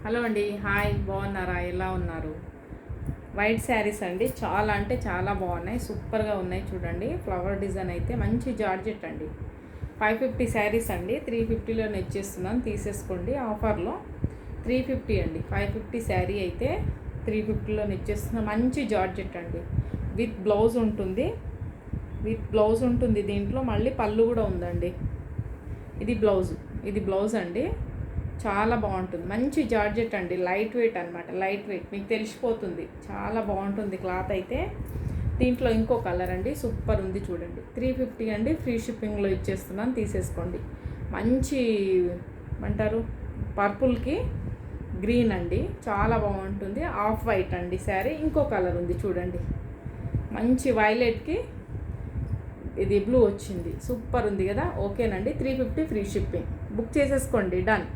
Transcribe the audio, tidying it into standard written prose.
Hello అండి, hi, బాగున్నారా? ఎలా ఉన్నారు? వైట్ శారీస్ అండి, చాలా అంటే చాలా బాగున్నాయి, సూపర్గా ఉన్నాయి. చూడండి, ఫ్లవర్ డిజైన్ అయితే మంచి జార్జెట్ అండి. 550 శారీస్ అండి, 350లో ఇచ్చేస్తున్నాను, తీసేసుకోండి. ఆఫర్లో 350 అండి. 550 శారీ అయితే 350లో ఇచ్చేస్తున్నాను. మంచి జార్జెట్ అండి, విత్ బ్లౌజ్ ఉంటుంది. దీంట్లో మళ్ళీ పళ్ళు కూడా ఉందండి. ఇది బ్లౌజ్ అండి. చాలా బాగుంటుంది, మంచి జార్జెట్ అండి, లైట్ వెయిట్ అనమాట. లైట్ వెయిట్ మీకు తెలిసిపోతుంది, చాలా బాగుంటుంది క్లాత్ అయితే. దీంట్లో ఇంకో కలర్ అండి, సూపర్ ఉంది చూడండి. 350 అండి, ఫ్రీ షిప్పింగ్లో ఇచ్చేస్తున్నాను, తీసేసుకోండి. మంచి ఏమంటారు, పర్పుల్కి గ్రీన్ అండి, చాలా బాగుంటుంది. ఆఫ్ వైట్ అండి శారీ. ఇంకో కలర్ ఉంది చూడండి, మంచి వైలెట్కి ఇది బ్లూ వచ్చింది, సూపర్ ఉంది కదా. ఓకేనండి, 350 ఫ్రీ షిప్పింగ్. బుక్ చేసేసుకోండి, డన్.